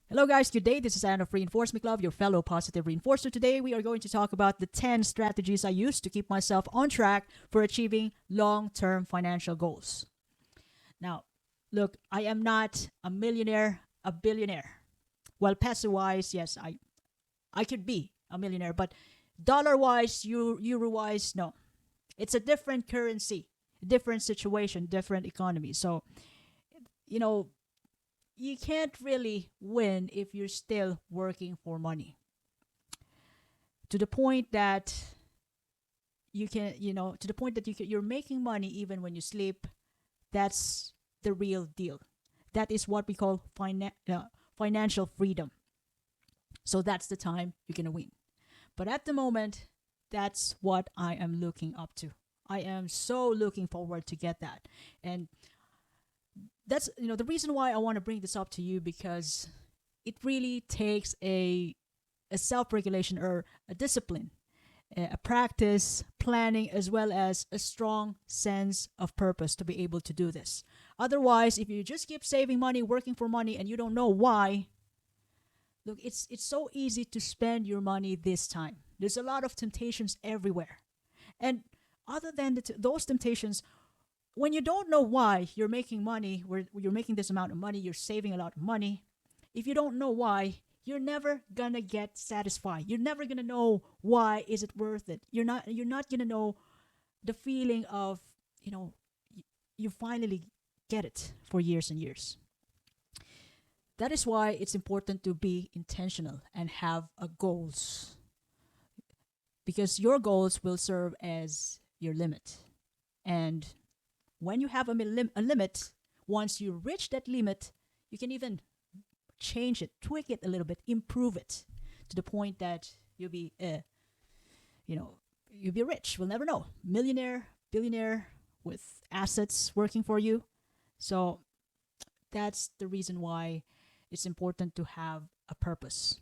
Hello, guys. Good day. This is Anna of Reinforcement Club, your fellow positive reinforcer. Today, we are going to talk about the 10 strategies I use to keep myself on track for achieving long term financial goals. Now, look, I am not a millionaire, a billionaire. Well, peso wise, yes, I could be a millionaire, but dollar wise, euro wise, no. It's a different currency, different situation, different economy. So, you know, you can't really win if you're still working for money to the point that you're making money even when you sleep. That's the real deal. That is what we call financial freedom. So that's the time you're going to win. But at the moment, that's what I am looking up to. I am so looking forward to get that. And that's the reason why I want to bring this up to you, because it really takes a self-regulation or a discipline, a practice, planning, as well as a strong sense of purpose to be able to do this. Otherwise, if you just keep saving money, working for money, and you don't know why, look, it's so easy to spend your money this time. There's a lot of temptations everywhere, and other than those temptations, when you don't know why you're making money, where you're making this amount of money, you're saving a lot of money. If you don't know why, you're never gonna get satisfied. You're never gonna know why is it worth it. You're not gonna know the feeling of you know you finally get it for years and years. That is why it's important to be intentional and have a goals, because your goals will serve as your limit. And when you have a limit, once you reach that limit, you can even change it, tweak it a little bit, improve it to the point that you know, you'll be rich. We'll never know. Millionaire, billionaire with assets working for you. So that's the reason why it's important to have a purpose.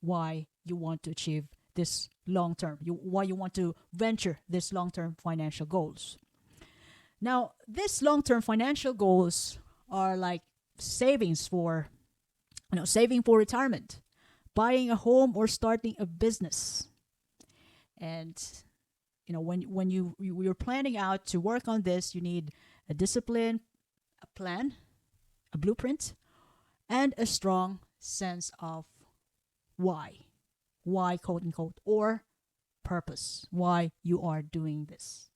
Why you want to achieve this long term. Why you want to venture this long term financial goals. Now, these long term financial goals are like savings for saving for retirement, buying a home or starting a business. And when you're planning out to work on this, you need a discipline, a plan, a blueprint, and a strong sense of why. Why, quote unquote, or purpose. Why you are doing this.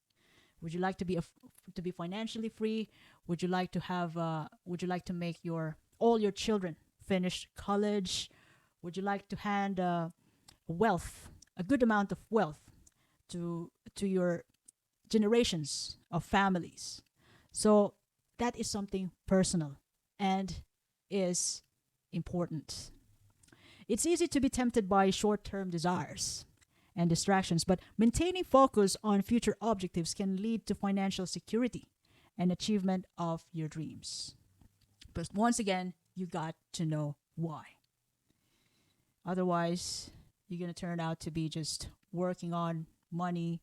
Would you like to be financially free? Would you like to have? Would you like to make your all your children finish college? Would you like to hand wealth, a good amount of wealth, to your generations of families? So that is something personal and is important. It's easy to be tempted by short-term desires and distractions, but maintaining focus on future objectives can lead to financial security and achievement of your dreams. But once again, you got to know why. Otherwise, you're going to turn out to be just working on money,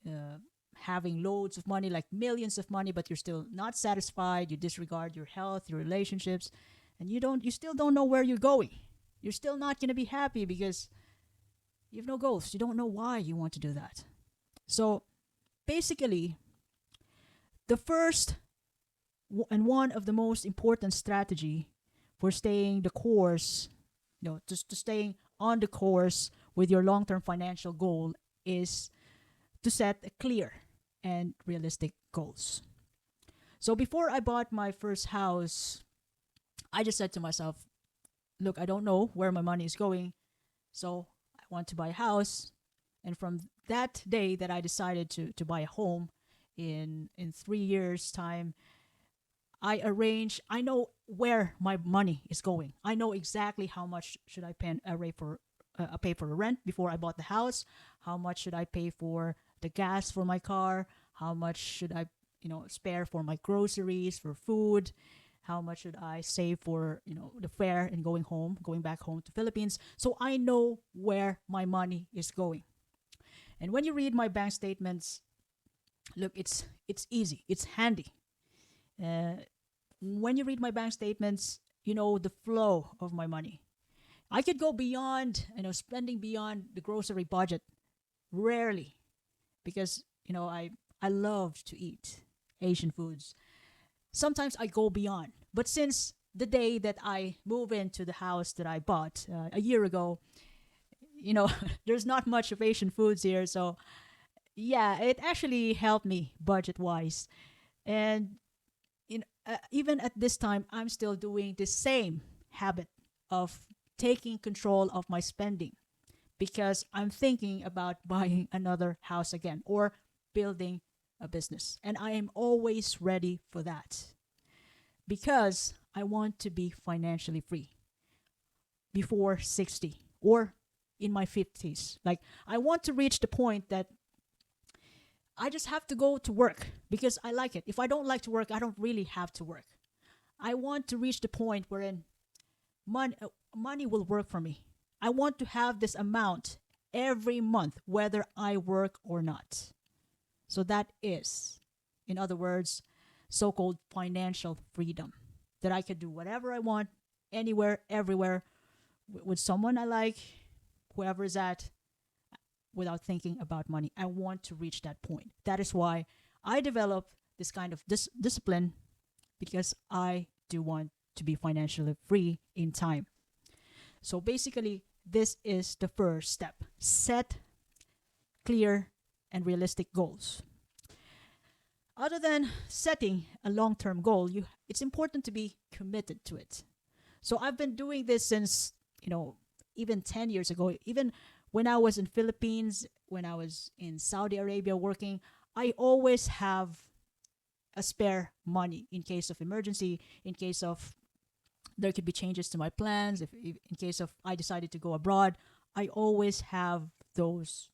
uh, having loads of money, like millions of money, but you're still not satisfied. You disregard your health, your relationships, and you still don't know where you're going. You're still not going to be happy because you have no goals. You don't know why you want to do that. So basically, the first and one of the most important strategy for staying the course, just to staying on the course with your long-term financial goal, is to set clear and realistic goals. So before I bought my first house, I just said to myself, look, I don't know where my money is going, so I want to buy a house. And from that day that I decided to buy a home, in 3 years time, I know where my money is going. I know exactly how much should I pay for the rent before I bought the house. How much should I pay for the gas for my car? How much should I spare for my groceries, for food? How much should I save for the fare and going back home to Philippines? So I know where my money is going. And when you read my bank statements, look, it's easy, it's handy. uh, when you read my bank statements, the flow of my money. I could go beyond, spending beyond the grocery budget rarely because, I love to eat Asian foods. Sometimes I go beyond. But since the day that I move into the house that I bought a year ago, there's not much of Asian foods here. So, yeah, it actually helped me budget wise. And even at this time, I'm still doing the same habit of taking control of my spending because I'm thinking about buying another house again or building a business. And I am always ready for that because I want to be financially free before 60 or in my 50s. Like, I want to reach the point that I just have to go to work because I like it. If I don't like to work, I don't really have to work. I want to reach the point wherein money will work for me. I want to have this amount every month, whether I work or not. So that is, in other words, so called financial freedom. That I could do whatever I want, anywhere, everywhere, with someone I like, whoever is at, without thinking about money. I want to reach that point. That is why I developed this kind of discipline because I do want to be financially free in time. So basically, this is the first step. Set clear and realistic goals. Other than setting a long-term goal, it's important to be committed to it. So I've been doing this since, even 10 years ago, even when I was in Philippines, when I was in Saudi Arabia working, I always have a spare money in case of emergency, in case of there could be changes to my plans, if in case of I decided to go abroad, I always have those,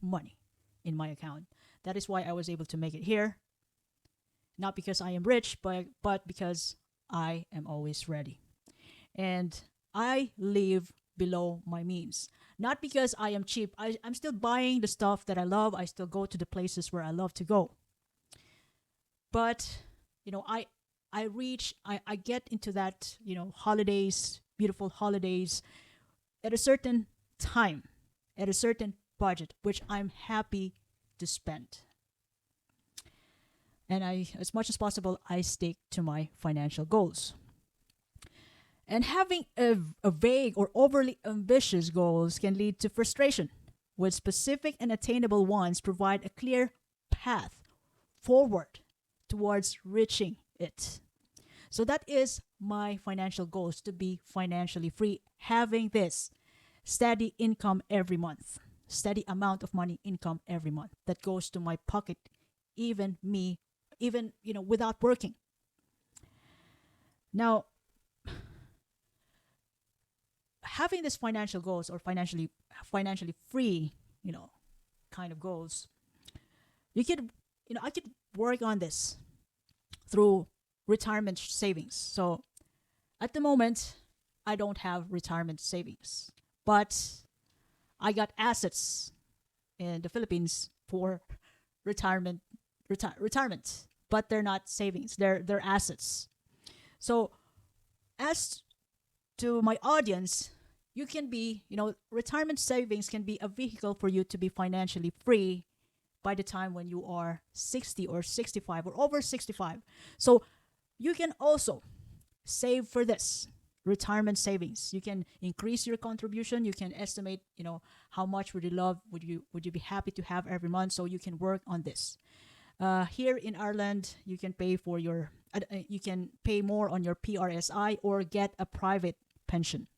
money in my account. That is why I was able to make it here. Not because I am rich, but because I am always ready. And I live below my means. Not because I am cheap. I'm still buying the stuff that I love. I still go to the places where I love to go. But, I get into that, holidays, beautiful holidays at a certain time, at a certain budget, which I'm happy to spend. And as much as possible, I stick to my financial goals. And having a vague or overly ambitious goals can lead to frustration, with specific and attainable ones provide a clear path forward towards reaching it. So that is my financial goals, to be financially free, having this steady income every month, steady amount of money income every month that goes to my pocket, even without working. Now, having this financial goals or financially free, kind of goals, I could work on this through retirement savings. So at the moment, I don't have retirement savings, but I got assets in the Philippines for retirement, but they're not savings. They're assets. So as to my audience, you can be, retirement savings can be a vehicle for you to be financially free by the time when you are 60 or 65 or over 65. So you can also save for this retirement savings. You can increase your contribution. You can estimate, how much would you be happy to have every month, so you can work on this. Here in Ireland, you can pay more on your PRSI or get a private pension.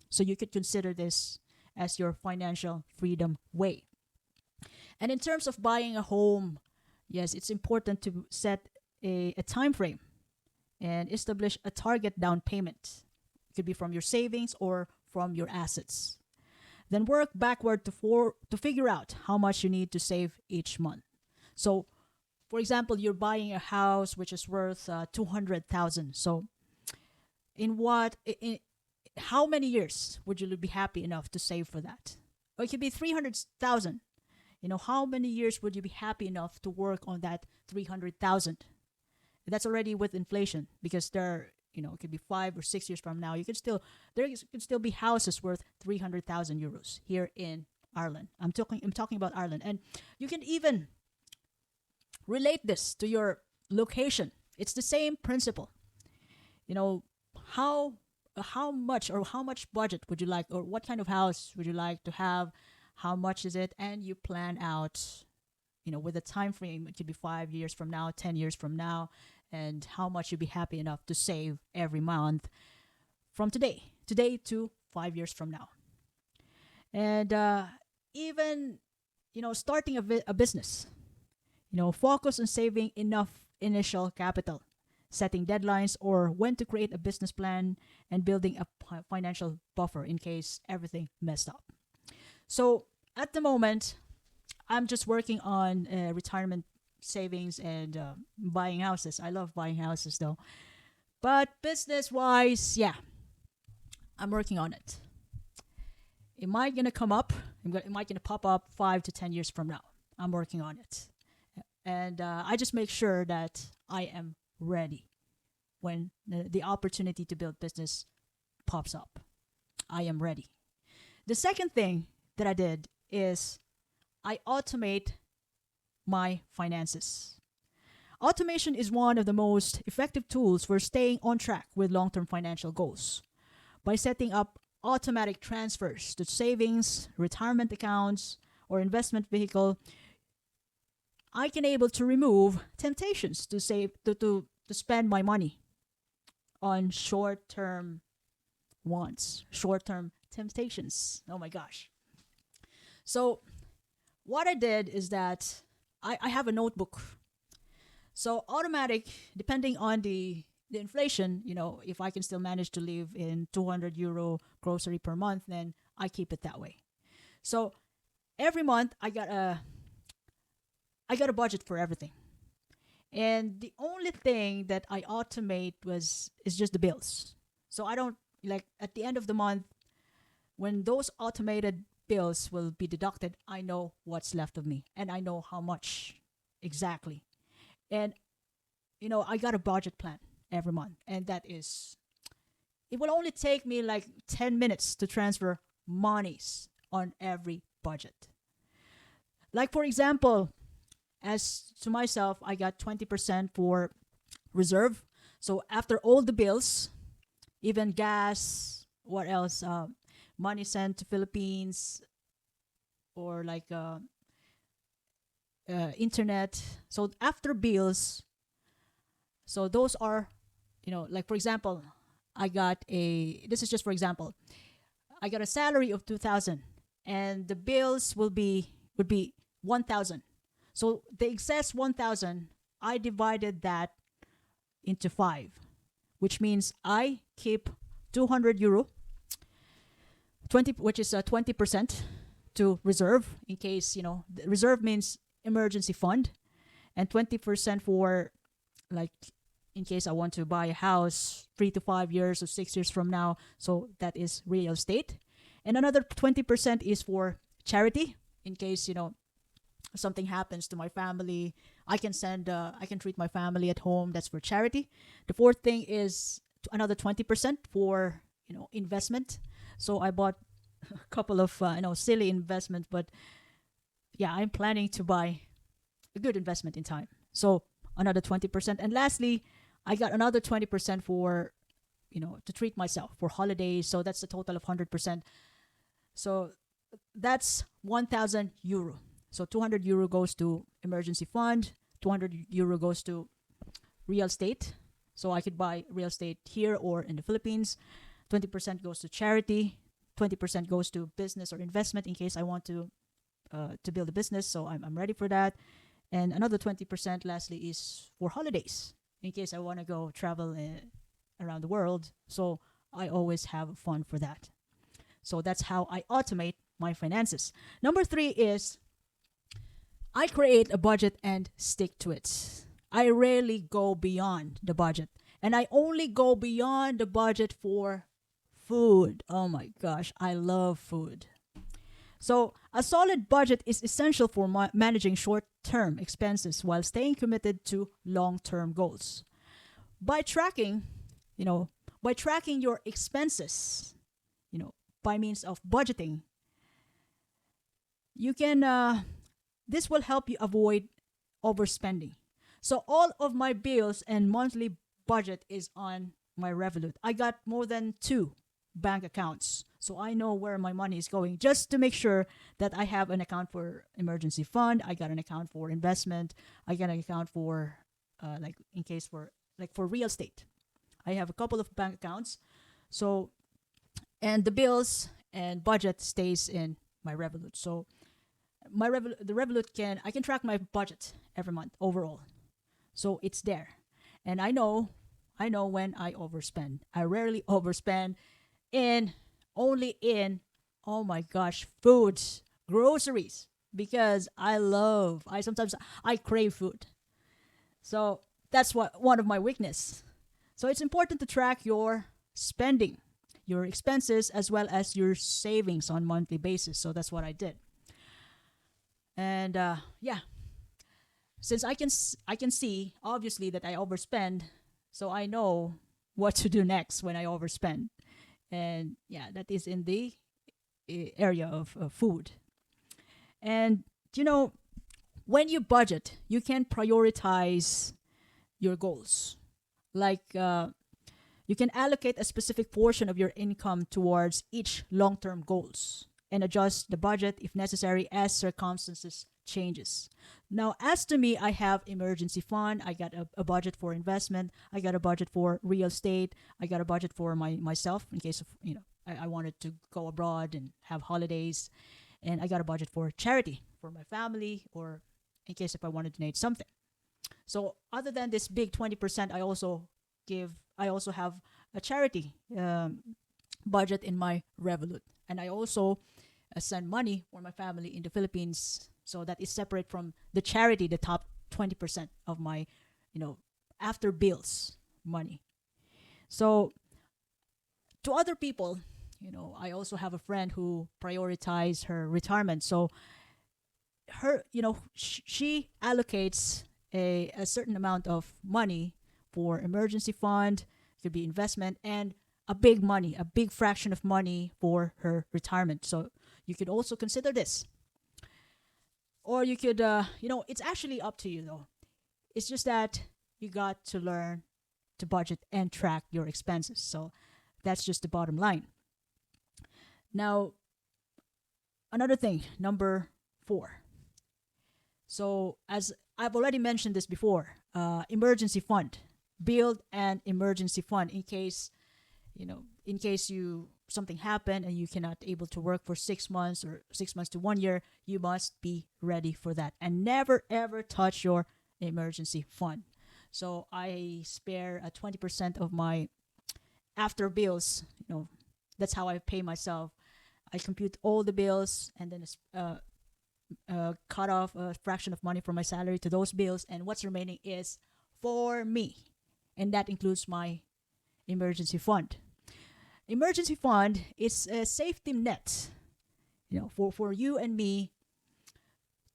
So you could consider this as your financial freedom way. And in terms of buying a home, yes, it's important to set a time frame and establish a target down payment. It could be from your savings or from your assets. Then work backward to figure out how much you need to save each month. So, for example, you're buying a house which is worth 200,000. So, in how many years would you be happy enough to save for that? Or it could be 300,000. How many years would you be happy enough to work on that 300,000? That's already with inflation, because it could be 5 or 6 years from now, can still be houses worth 300,000 euros here in Ireland. I'm talking about Ireland, and you can even relate this to your location. It's the same principle. You know, how much budget would you like, or what kind of house would you like to have? How much is it? And you plan out, with a time frame. It could be 5 years from now, 10 years from now, and how much you'd be happy enough to save every month from today to 5 years from now. And even starting a business, focus on saving enough initial capital, setting deadlines or when to create a business plan, and building a financial buffer in case everything messed up. So at the moment, I'm just working on retirement savings and buying houses. I love buying houses though. But business wise, yeah, I'm working on it. It might gonna come up. It might gonna pop up 5 to 10 years from now. I'm working on it, and I just make sure that I am ready when the opportunity to build business pops up. I am ready. The second thing that I did is I automate my finances. Automation is one of the most effective tools for staying on track with long-term financial goals. By setting up automatic transfers to savings, retirement accounts, or investment vehicle, I can able to remove temptations to save to spend my money on short-term wants, short-term temptations. Oh my gosh. So what I did is that I have a notebook. So automatic, depending on the inflation, if I can still manage to live in 200 euro grocery per month, then I keep it that way. So every month I got a budget for everything. And the only thing that I automate is just the bills. So I don't, like, at the end of the month, when those automated bills will be deducted, I know what's left of me and I know how much exactly. And I got a budget plan every month, and it will only take me like 10 minutes to transfer monies on every budget. Like, for example, as to myself, I got 20% for reserve. So after all the bills, even gas, what else? Money sent to Philippines, or like internet. So after bills, so those are, like, for example, this is just for example, I got a salary of 2,000 and the bills would be 1,000. So the excess 1,000, I divided that into 5, which means I keep 200 euro, 20, which is 20% to reserve in case, the reserve means emergency fund, and 20% for, like, in case I want to buy a house 3 to 5 years or 6 years from now. So that is real estate. And another 20% is for charity in case, something happens to my family. I can treat my family at home. That's for charity. The fourth thing is another 20% for, investment. So I bought a couple of, silly investments, but yeah, I'm planning to buy a good investment in time. So another 20%. And lastly, I got another 20% for, to treat myself for holidays. So that's a total of 100%. So that's 1,000 euro. So 200 euro goes to emergency fund, 200 euro goes to real estate. So I could buy real estate here or in the Philippines. 20% goes to charity. 20% goes to business or investment in case I want to build a business. So I'm ready for that. And another 20% lastly is for holidays in case I want to go travel around the world. So I always have fun for that. So that's how I automate my finances. Number 3 is I create a budget and stick to it. I rarely go beyond the budget. And I only go beyond the budget for food. Oh my gosh, I love food. So a solid budget is essential for managing short-term expenses while staying committed to long-term goals. By tracking You know, by tracking your expenses, you know, by means of budgeting, you can, this will help you avoid overspending. So all of my bills and monthly budget is on my Revolut. I got more than two bank accounts. So I know where my money is going just to make sure that I have an account for emergency fund. I got an account for investment. I got an account for like in case for like for real estate. I have a couple of bank accounts. So and the bills and budget stays in my Revolut. So the Revolut can I can track my budget every month overall. So it's there. And I know when I overspend. I rarely overspend in only in oh my gosh, foods, groceries because I sometimes I crave food. So that's what one of my weakness. So it's important to track your spending, your expenses as well as your savings on monthly basis. So that's what I did. And yeah, since I can see obviously that I overspend, so I know what to do next when I overspend. And yeah, that is in the area of food. And you know, when you budget, you can prioritize your goals. Like you can allocate a specific portion of your income towards each long-term goals and adjust the budget if necessary as circumstances changes. Now, as to me, I have emergency fund. I got a budget for investment. I got a budget for real estate. I got a budget for myself in case of I wanted to go abroad and have holidays, and I got a budget for charity for my family or in case if I want to donate something. So other than this big 20%, I also have a charity budget in my Revolut, and I also send money for my family in the Philippines. So that is separate from the charity, the top 20% of my, after bills money. So to other people, I also have a friend who prioritized her retirement. So she allocates a certain amount of money for emergency fund, could be investment, and a big fraction of money for her retirement. So you could also consider this. Or you could, it's actually up to you though. It's just that you got to learn to budget and track your expenses. So that's just the bottom line. Now, another thing, number 4. So as I've already mentioned this before, emergency fund. Build an emergency fund in case you something happened and you cannot able to work for 6 months or 6 months to 1 year. You must be ready for that and never ever touch your emergency fund. So I spare a 20% of my after bills. That's how I pay myself. I compute all the bills and then cut off a fraction of money from my salary to those bills, and what's remaining is for me, and that includes my emergency fund. Emergency fund is a safety net, for you and me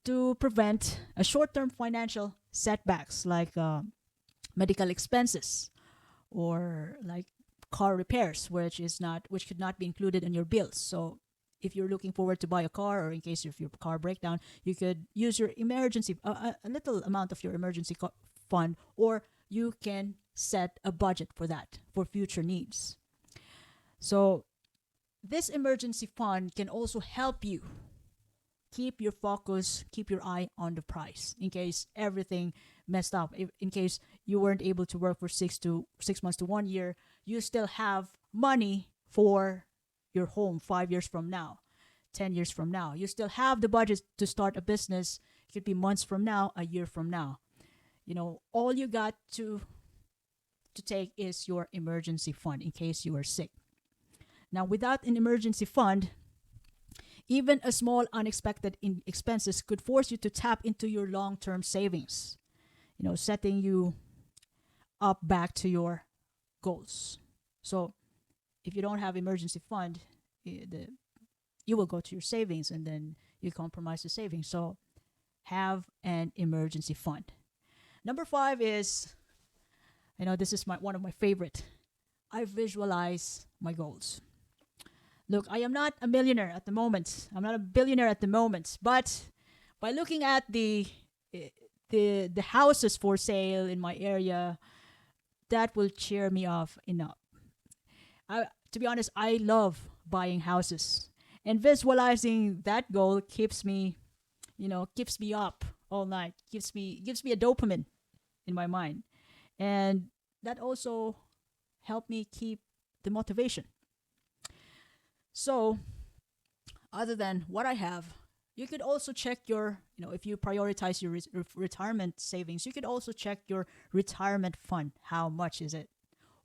to prevent a short-term financial setbacks like medical expenses or like car repairs, which could not be included in your bills. So if you're looking forward to buy a car or in case of your car breakdown, you could use your emergency a little amount of your emergency fund, or you can set a budget for that for future needs. So this emergency fund can also help you keep your focus, keep your eye on the prize in case everything messed up. If, in case you weren't able to work for 6 months to 1 year, you still have money for your home 5 years from now, 10 years from now. You still have the budget to start a business. It could be months from now, a year from now. All you got to take is your emergency fund in case you are sick. Now, without an emergency fund, even a small unexpected expenses could force you to tap into your long-term savings, setting you up back to your goals. So if you don't have emergency fund, you will go to your savings and then you compromise the savings. So have an emergency fund. Number 5 is, this is one of my favorite. I visualize my goals. Look, I am not a millionaire at the moment. I'm not a billionaire at the moment, but by looking at the houses for sale in my area, that will cheer me off enough. To be honest, I love buying houses, and visualizing that goal keeps me up all night. Gives me a dopamine in my mind, and that also helped me keep the motivation. So, other than what I have, you could also check if you prioritize your retirement savings, you could also check your retirement fund. How much is it?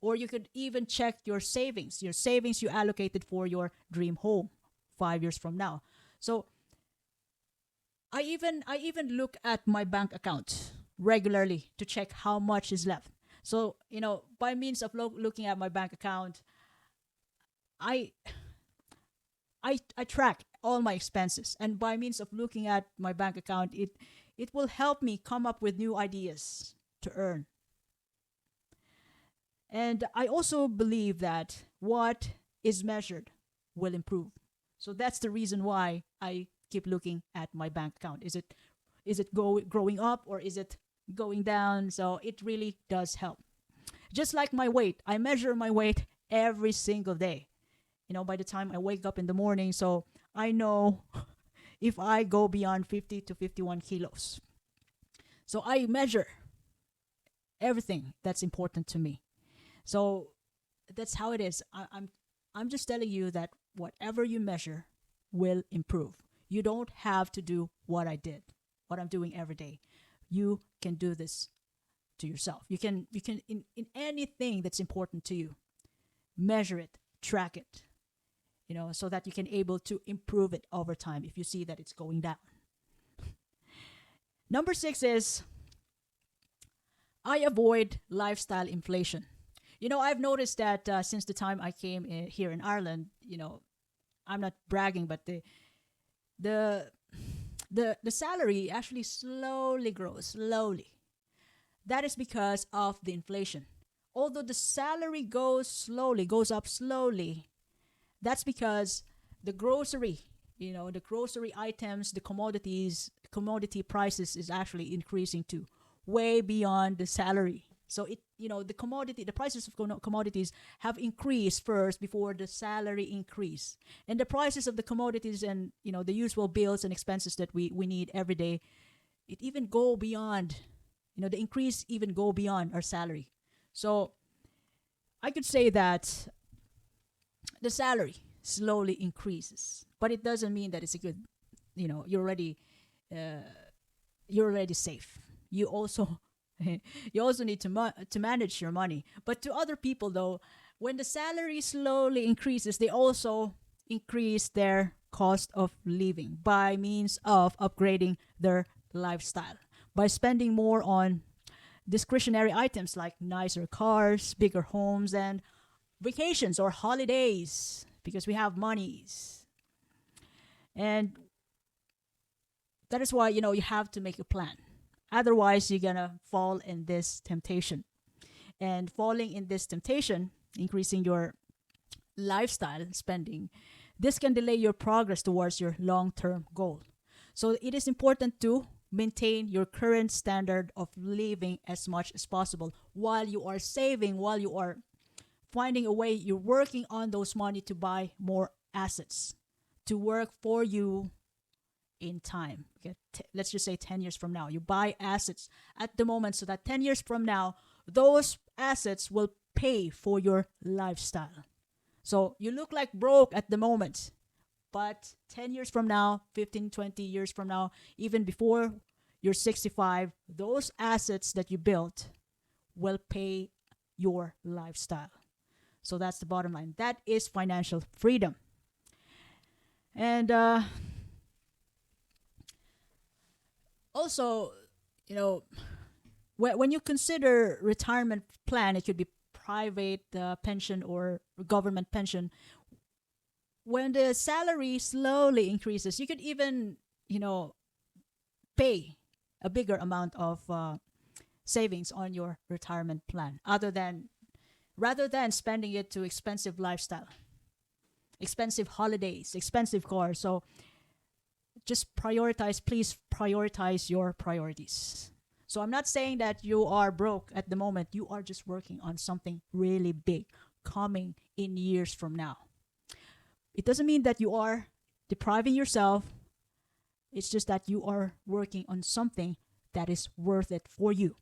Or you could even check your savings you allocated for your dream home 5 years from now. So I even look at my bank account regularly to check how much is left. So by means of looking at my bank account, I I track all my expenses, and by means of looking at my bank account, it will help me come up with new ideas to earn. And I also believe that what is measured will improve. So that's the reason why I keep looking at my bank account. Is it growing up, or is it going down? So it really does help. Just like my weight, I measure my weight every single day. By the time I wake up in the morning, so I know if I go beyond 50 to 51 kilos. So I measure everything that's important to me. So that's how it is. I'm just telling you that whatever you measure will improve. You don't have to do what I did, what I'm doing every day. You can do this to yourself. You can in anything that's important to you, measure it, track it, so that you can able to improve it over time if you see that it's going down. Number 6 is I avoid lifestyle inflation. I've noticed that since the time I came here in Ireland, I'm not bragging, but the the salary actually slowly grows, slowly. That is because of the inflation. Although the salary goes up slowly, that's because the the grocery items, the commodity prices is actually increasing too, way beyond the salary. So the prices of commodities have increased first before the salary increase, and the prices of the commodities and the usual bills and expenses that we need every day, it even go beyond, the increase even go beyond our salary. So I could say that the salary slowly increases, but it doesn't mean that it's a good, you're already uh, you're already safe. You also you also need to manage your money. But to other people though, when the salary slowly increases, they also increase their cost of living by means of upgrading their lifestyle, by spending more on discretionary items like nicer cars, bigger homes, and vacations or holidays because we have monies. And that is why, you have to make a plan. Otherwise, you're going to fall in this temptation. And falling in this temptation, increasing your lifestyle spending, this can delay your progress towards your long term goal. So it is important to maintain your current standard of living as much as possible while you are saving, while you are finding a way, you're working on those money to buy more assets to work for you in time. Okay, let's just say 10 years from now, you buy assets at the moment so that 10 years from now, those assets will pay for your lifestyle. So you look like broke at the moment, but 10 years from now, 15, 20 years from now, even before you're 65, those assets that you built will pay your lifestyle. So that's the bottom line. That is financial freedom. And also, you know, when you consider retirement plan, it could be private pension or government pension. When the salary slowly increases, you could even, pay a bigger amount of savings on your retirement plan, other than rather than spending it to expensive lifestyle, expensive holidays, expensive cars. So just prioritize, please prioritize your priorities. So I'm not saying that you are broke at the moment. You are just working on something really big coming in years from now. It doesn't mean that you are depriving yourself. It's just that you are working on something that is worth it for you.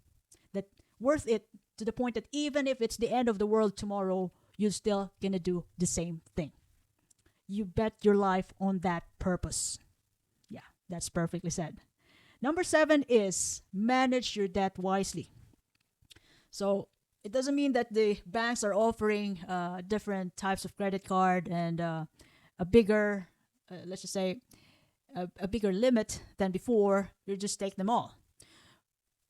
That worth it to the point that even if it's the end of the world tomorrow, you're still gonna do the same thing. You bet your life on that purpose. Yeah, that's perfectly said. Number 7 is manage your debt wisely. So it doesn't mean that the banks are offering different types of credit card and a bigger, let's just say, a bigger limit than before. You just take them all.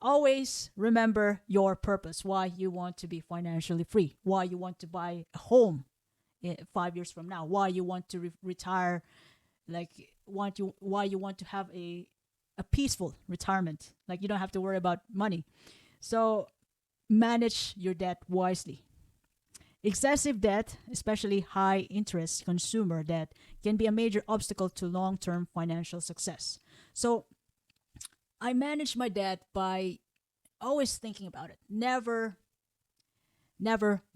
Always remember your purpose, why you want to be financially free, why you want to buy a home 5 years from now, why you want to retire, why you want to have a peaceful retirement, like you don't have to worry about money. So manage your debt wisely. Excessive debt, especially high interest consumer debt, can be a major obstacle to long-term financial success. So I manage my debt by always thinking about it. Never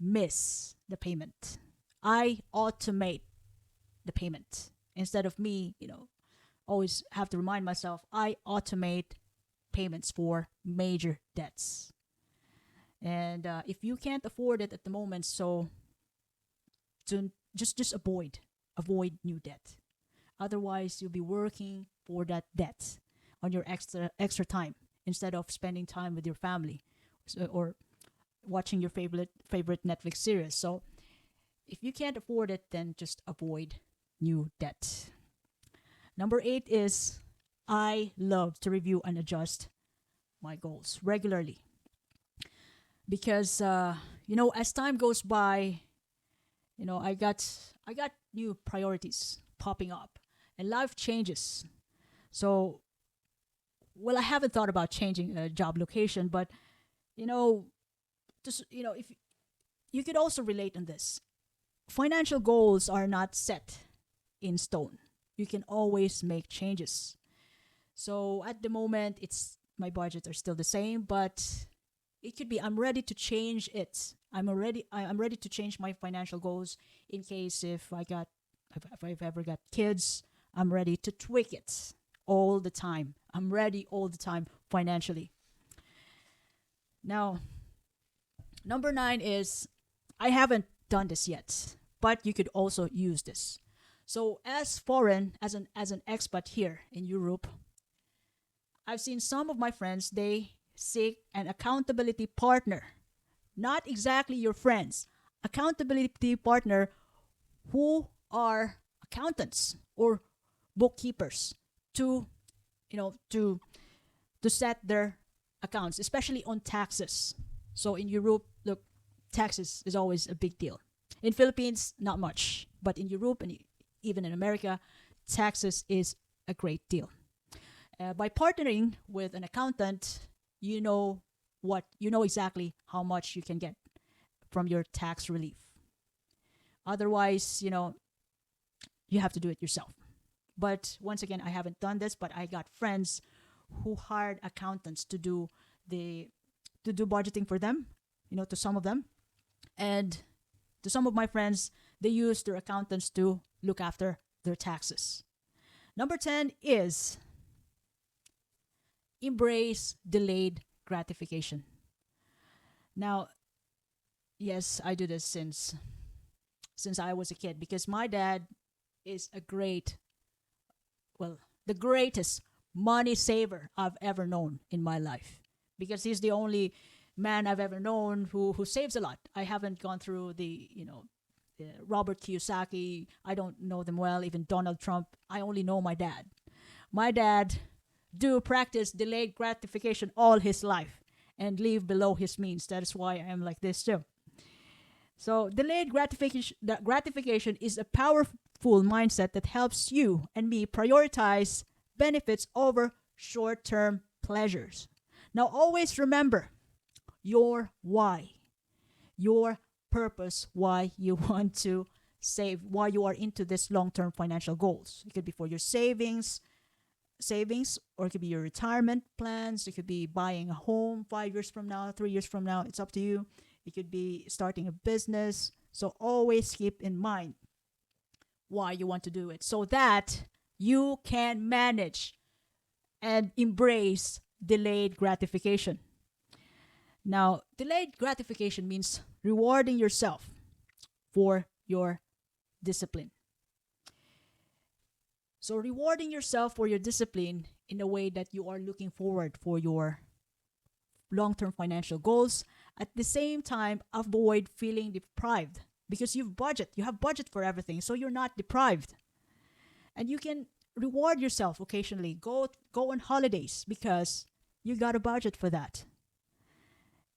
miss the payment. I automate the payment instead of me, always have to remind myself. I automate payments for major debts. And if you can't afford it at the moment, so to just avoid new debt. Otherwise, you'll be working for that debt on your extra time instead of spending time with your family, or watching your favorite Netflix series. So if you can't afford it, then just avoid new debt. Number 8 is I love to review and adjust my goals regularly. Because as time goes by, I got new priorities popping up, and life changes. So, I haven't thought about changing a job location, but if you could also relate on this, financial goals are not set in stone. You can always make changes. So at the moment, my budgets are still the same, but it could be I'm ready to change it. I'm ready to change my financial goals in case if I've ever got kids. I'm ready to tweak it all the time. I'm ready all the time financially. Now, number 9 is I haven't done this yet, but you could also use this. So as an expat here in Europe, I've seen some of my friends, they seek an accountability partner. Not exactly your friends. Accountability partner who are accountants or bookkeepers to set their accounts, especially on taxes. So in Europe, look, taxes is always a big deal. In Philippines, not much, but in Europe and even in America, taxes is a great deal. By partnering with an accountant, you know exactly how much you can get from your tax relief. Otherwise, you have to do it yourself. But once again, I haven't done this, but I got friends who hired accountants to do budgeting for them, to some of them. And to some of my friends, they use their accountants to look after their taxes. Number 10 is embrace delayed gratification. Now, yes, I do this since I was a kid, because my dad is the greatest money saver I've ever known in my life, because he's the only man I've ever known who saves a lot. I haven't gone through the Robert Kiyosaki. I don't know them well, even Donald Trump. I only know my dad. My dad do practice delayed gratification all his life and live below his means. That is why I am like this too. So delayed gratification is a powerful mindset that helps you and me prioritize benefits over short-term pleasures. Now always remember your why. Your purpose why you want to save, why you are into this long-term financial goals. It could be for your savings, or it could be your retirement plans. It could be buying a home 5 years from now, 3 years from now. It's up to you. It could be starting a business. So always keep in mind why you want to do it so that you can manage and embrace delayed gratification. Now, delayed gratification means rewarding yourself for your discipline. So, rewarding yourself for your discipline in a way that you are looking forward for your long-term financial goals. At the same time, avoid feeling deprived because you have budget for everything, so you're not deprived. And you can reward yourself occasionally. Go on holidays because you got a budget for that.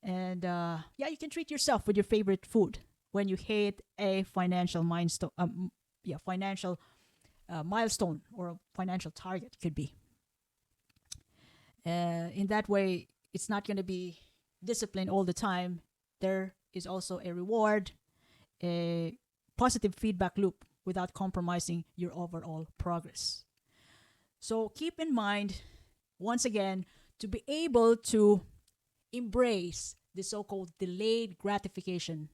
And yeah, you can treat yourself with your favorite food when you hit a financial milestone. Financial milestone or a financial target could be. In that way, it's not going to be discipline all the time. There is also a reward, a positive feedback loop without compromising your overall progress. So keep in mind, once again, to be able to embrace the so-called delayed gratification,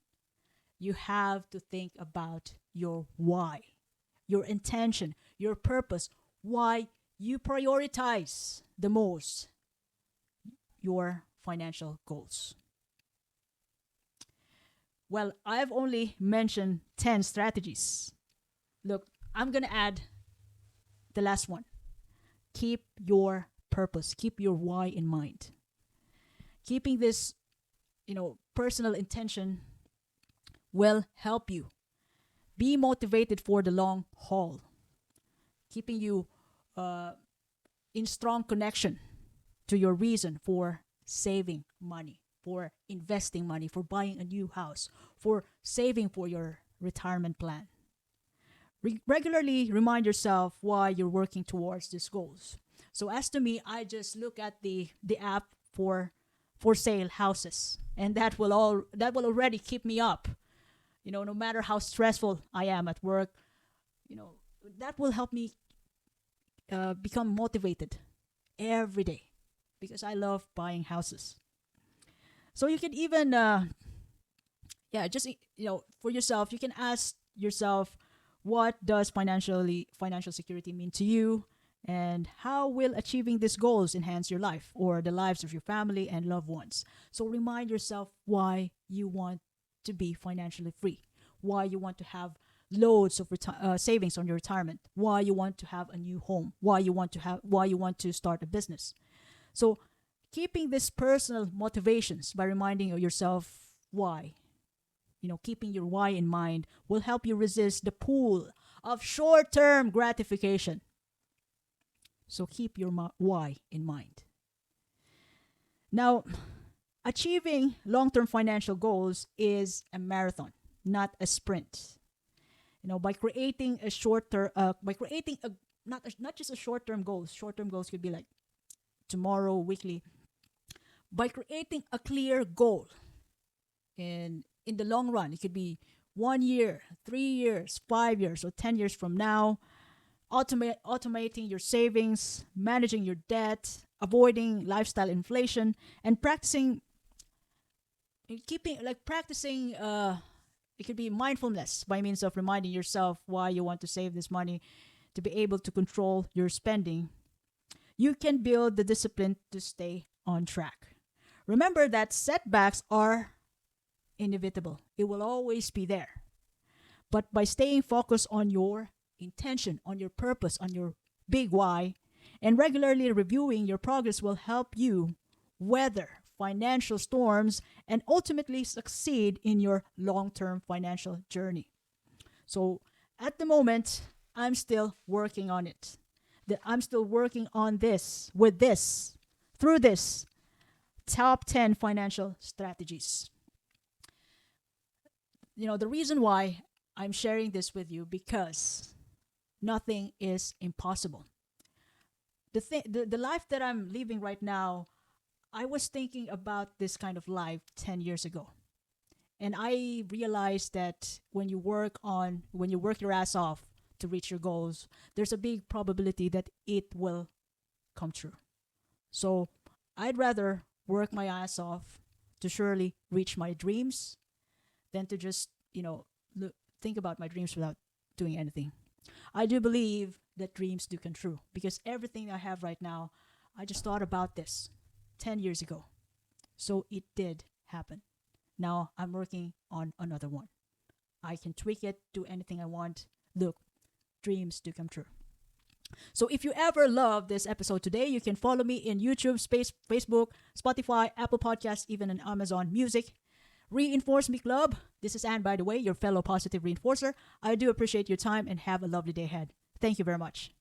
you have to think about your why, your intention, your purpose, why you prioritize the most your financial goals. Well, I've only mentioned 10 strategies. Look, I'm going to add the last one. Keep your purpose, keep your why in mind. Keeping this, personal intention will help you be motivated for the long haul, keeping you in strong connection to your reason for saving money, for investing money, for buying a new house, for saving for your retirement plan. Regularly remind yourself why you're working towards these goals. So as to me, I just look at the app for sale houses, and that will already keep me up. No matter how stressful I am at work, that will help me become motivated every day because I love buying houses. So you can even, for yourself, you can ask yourself, what does financial security mean to you? And how will achieving these goals enhance your life or the lives of your family and loved ones? So remind yourself why you want to be financially free, why you want to have loads of savings on your retirement, why you want to have a new home, why you want to start a business. So keeping these personal motivations by reminding yourself why, keeping your why in mind will help you resist the pull of short-term gratification. So keep your why in mind. Now, achieving long-term financial goals is a marathon, not a sprint. By creating a short-term, by creating a not just a short-term goals. Short-term goals could be like tomorrow, weekly. By creating a clear goal, and in the long run, it could be 1 year, 3 years, 5 years, or 10 years from now. Automating your savings, managing your debt, avoiding lifestyle inflation, and practicing it could be mindfulness by means of reminding yourself why you want to save this money to be able to control your spending. You can build the discipline to stay on track. Remember that setbacks are inevitable. It will always be there. But by staying focused on your intention, on your purpose, on your big why, and regularly reviewing your progress will help you weather financial storms and ultimately succeed in your long-term financial journey. So at the moment, I'm still working on it. I'm still working on through this top 10 financial strategies. The reason why I'm sharing this with you because nothing is impossible. The life that I'm living right now, I was thinking about this kind of life 10 years ago. And I realized that when you work your ass off to reach your goals, there's a big probability that it will come true. So I'd rather work my ass off to surely reach my dreams than to just, think about my dreams without doing anything. I do believe that dreams do come true because everything I have right now, I just thought about this 10 years ago. So it did happen. Now I'm working on another one. I can tweak it, do anything I want. Look, dreams do come true. So if you ever love this episode today, you can follow me in YouTube, Facebook, Spotify, Apple Podcasts, even on Amazon Music. Reinforce Me Club. This is Anne, by the way, your fellow positive reinforcer. I do appreciate your time and have a lovely day ahead. Thank you very much.